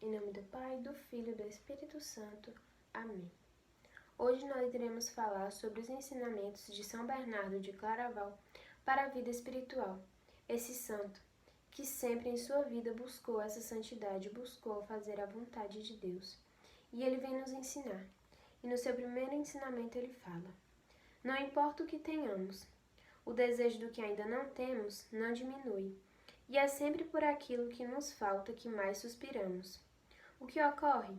Em nome do Pai, do Filho e do Espírito Santo. Amém. Hoje nós iremos falar sobre os ensinamentos de São Bernardo de Claraval para a vida espiritual. Esse santo que sempre em sua vida buscou essa santidade, buscou fazer a vontade de Deus. E ele vem nos ensinar. E no seu primeiro ensinamento ele fala: não importa o que tenhamos, o desejo do que ainda não temos não diminui. E é sempre por aquilo que nos falta que mais suspiramos. O que ocorre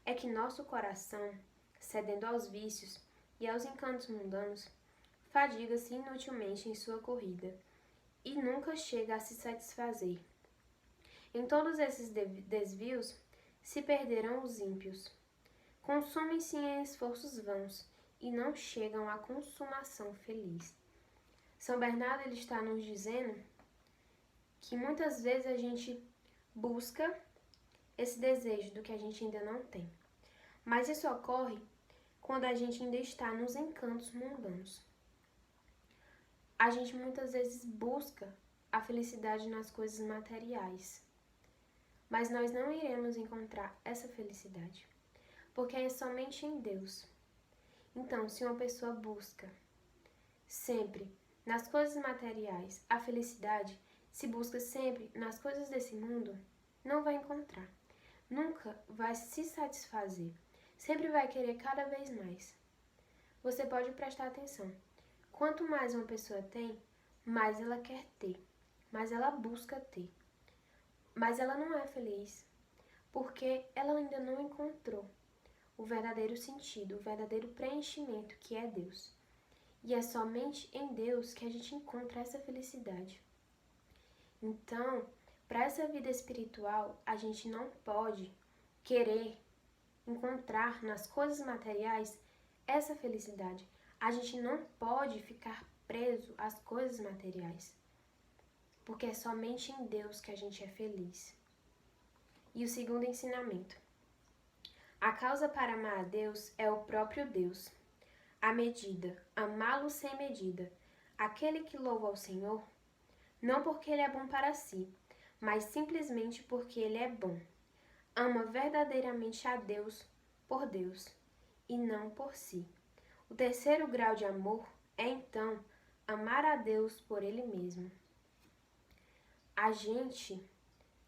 é que nosso coração, cedendo aos vícios e aos encantos mundanos, fadiga-se inutilmente em sua corrida e nunca chega a se satisfazer. Em todos esses desvios se perderão os ímpios. Consumem-se em esforços vãos e não chegam à consumação feliz. São Bernardo ele está nos dizendo que muitas vezes a gente busca esse desejo do que a gente ainda não tem. Mas isso ocorre quando a gente ainda está nos encantos mundanos. A gente muitas vezes busca a felicidade nas coisas materiais, mas nós não iremos encontrar essa felicidade, porque é somente em Deus. Então, se uma pessoa busca sempre nas coisas materiais a felicidade, se busca sempre nas coisas desse mundo, não vai encontrar. Nunca vai se satisfazer. Sempre vai querer cada vez mais. Você pode prestar atenção. Quanto mais uma pessoa tem, mais ela quer ter. Mais ela busca ter. Mas ela não é feliz. Porque ela ainda não encontrou o verdadeiro sentido, o verdadeiro preenchimento que é Deus. E é somente em Deus que a gente encontra essa felicidade. Então, para essa vida espiritual, a gente não pode querer encontrar nas coisas materiais essa felicidade. A gente não pode ficar preso às coisas materiais, porque é somente em Deus que a gente é feliz. E o segundo ensinamento: a causa para amar a Deus é o próprio Deus. A medida, amá-lo sem medida. Aquele que louva ao Senhor, não porque ele é bom para si, mas simplesmente porque ele é bom. Ama verdadeiramente a Deus por Deus e não por si. O terceiro grau de amor é, então, amar a Deus por Ele mesmo.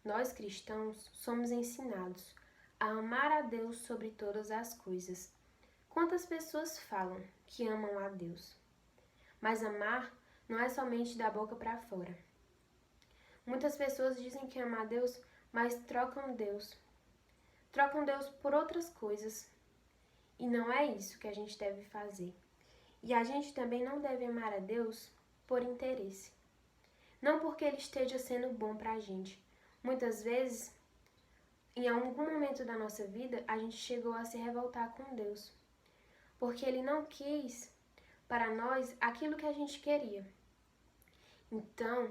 Nós cristãos, somos ensinados a amar a Deus sobre todas as coisas. Quantas pessoas falam que amam a Deus? Mas amar não é somente da boca para fora. Muitas pessoas dizem que amam a Deus, mas trocam Deus por outras coisas. E não é isso que a gente deve fazer. E a gente também não deve amar a Deus por interesse. Não porque Ele esteja sendo bom para a gente. Muitas vezes, em algum momento da nossa vida, a gente chegou a se revoltar com Deus. Porque Ele não quis para nós aquilo que a gente queria. Então,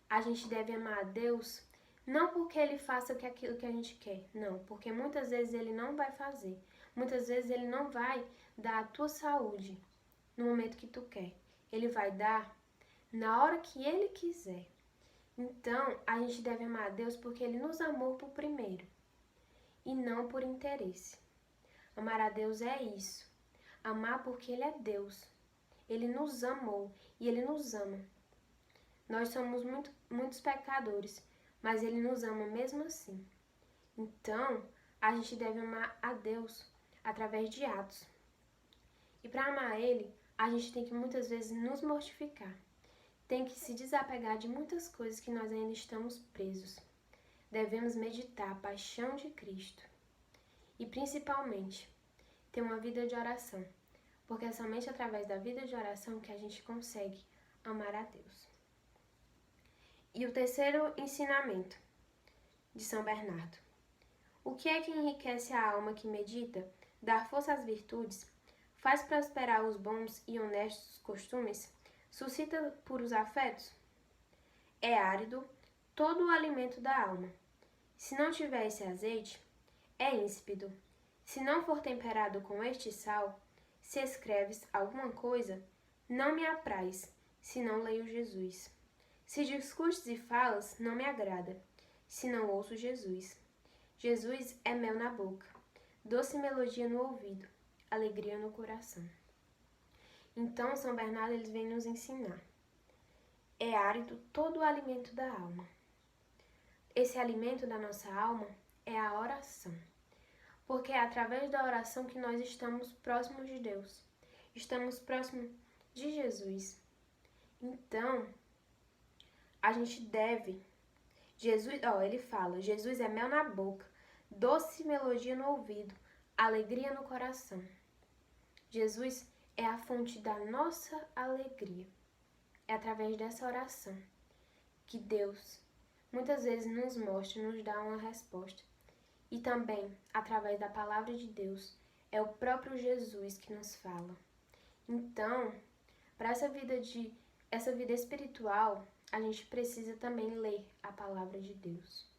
a gente deve amar a Deus não porque Ele faça aquilo que a gente quer. Não, porque muitas vezes Ele não vai fazer. Muitas vezes Ele não vai dar a tua saúde no momento que tu quer. Ele vai dar na hora que Ele quiser. Então, a gente deve amar a Deus porque Ele nos amou por primeiro e não por interesse. Amar a Deus é isso. Amar porque Ele é Deus. Ele nos amou e Ele nos ama. Nós somos muitos pecadores, mas Ele nos ama mesmo assim. Então, a gente deve amar a Deus através de atos. E para amar Ele, a gente tem que muitas vezes nos mortificar. Tem que se desapegar de muitas coisas que nós ainda estamos presos. Devemos meditar a paixão de Cristo. E principalmente, ter uma vida de oração. Porque é somente através da vida de oração que a gente consegue amar a Deus. E o terceiro ensinamento de São Bernardo: o que é que enriquece a alma que medita, dá força às virtudes, faz prosperar os bons e honestos costumes, suscita puros afetos? É árido todo o alimento da alma. Se não tiver esse azeite, é ínsipido. Se não for temperado com este sal, se escreves alguma coisa, não me apraz, se não leio Jesus. Se discutes e falas, não me agrada, se não ouço Jesus. Jesus é mel na boca, doce melodia no ouvido, alegria no coração. Então, São Bernardo ele vem nos ensinar. É árido todo o alimento da alma. Esse alimento da nossa alma é a oração. Porque é através da oração que nós estamos próximos de Deus. Estamos próximos de Jesus. Então, a gente deve... ele fala, Jesus é mel na boca, doce melodia no ouvido, alegria no coração. Jesus é a fonte da nossa alegria. É através dessa oração que Deus muitas vezes nos mostra e nos dá uma resposta. E também, através da palavra de Deus, é o próprio Jesus que nos fala. Então, para essa vida espiritual, a gente precisa também ler a palavra de Deus.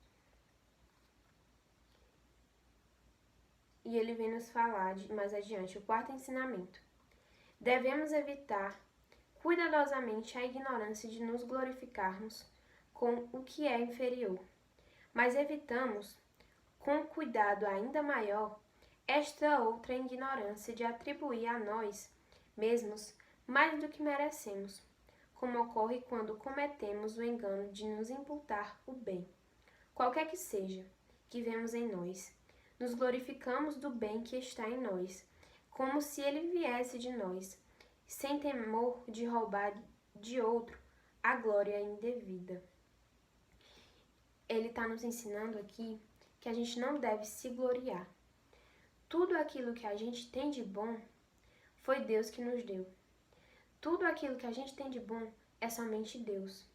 E ele vem nos falar mais adiante, o quarto ensinamento. Devemos evitar cuidadosamente a ignorância de nos glorificarmos com o que é inferior, mas evitamos, com cuidado ainda maior, esta outra ignorância de atribuir a nós mesmos mais do que merecemos, como ocorre quando cometemos o engano de nos imputar o bem, qualquer que seja, que vemos em nós. Nos glorificamos do bem que está em nós, como se ele viesse de nós, sem temor de roubar de outro a glória indevida. Ele está nos ensinando aqui que a gente não deve se gloriar. Tudo aquilo que a gente tem de bom foi Deus que nos deu. Tudo aquilo que a gente tem de bom é somente Deus.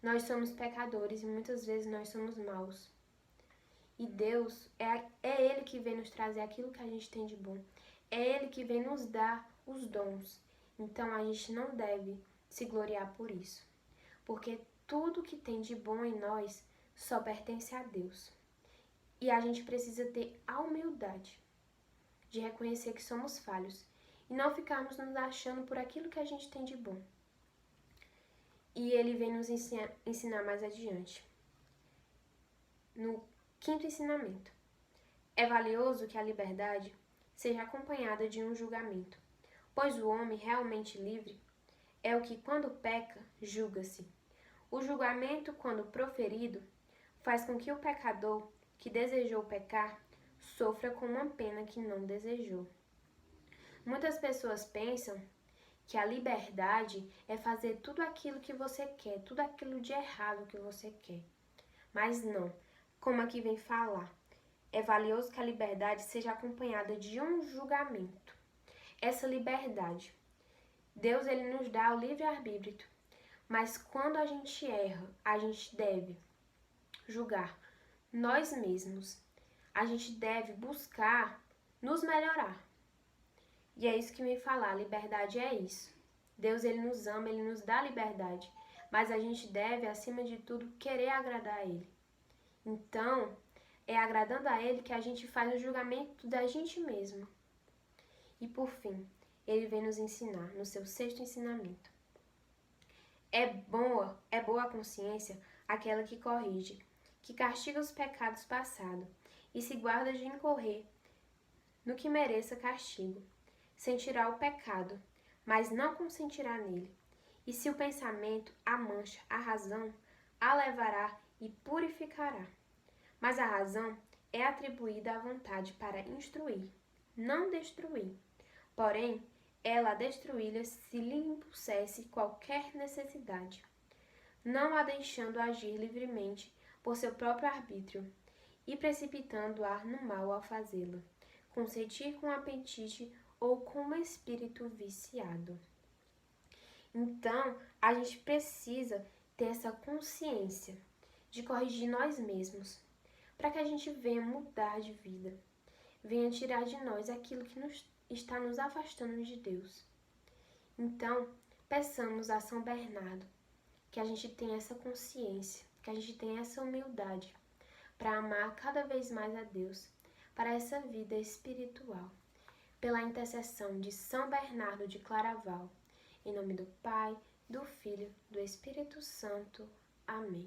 Nós somos pecadores e muitas vezes nós somos maus. E Deus, é Ele que vem nos trazer aquilo que a gente tem de bom. É Ele que vem nos dar os dons. Então a gente não deve se gloriar por isso. Porque tudo que tem de bom em nós só pertence a Deus. E a gente precisa ter a humildade de reconhecer que somos falhos e não ficarmos nos achando por aquilo que a gente tem de bom. E ele vem nos ensinar mais adiante. No quinto ensinamento. É valioso que a liberdade seja acompanhada de um julgamento, pois o homem realmente livre é o que, quando peca, julga-se. O julgamento, quando proferido, faz com que o pecador que desejou pecar sofra com uma pena que não desejou. Muitas pessoas pensam que a liberdade é fazer tudo aquilo que você quer, tudo aquilo de errado que você quer. Mas não, como aqui vem falar, é valioso que a liberdade seja acompanhada de um julgamento. Essa liberdade, Deus ele nos dá o livre-arbítrio, mas quando a gente erra, a gente deve julgar nós mesmos. A gente deve buscar nos melhorar. E é isso que me falar, liberdade é isso. Deus ele nos ama, ele nos dá liberdade, mas a gente deve, acima de tudo, querer agradar a ele. Então, é agradando a ele que a gente faz o julgamento da gente mesmo. E por fim, ele vem nos ensinar no seu sexto ensinamento. É boa a consciência aquela que corrige, que castiga os pecados passados e se guarda de incorrer no que mereça castigo. Sentirá o pecado, mas não consentirá nele. E se o pensamento a mancha, a razão a levará e purificará. Mas a razão é atribuída à vontade para instruir, não destruir. Porém, ela a destruí-la se lhe impusesse qualquer necessidade, não a deixando agir livremente por seu próprio arbítrio, e precipitando-a no mal ao fazê-la, consentir com apetite ou com um espírito viciado. Então, a gente precisa ter essa consciência de corrigir nós mesmos, para que a gente venha mudar de vida, venha tirar de nós aquilo que está nos afastando de Deus. Então, peçamos a São Bernardo que a gente tenha essa consciência, que a gente tenha essa humildade para amar cada vez mais a Deus, para essa vida espiritual. Pela intercessão de São Bernardo de Claraval, em nome do Pai, do Filho, do Espírito Santo. Amém.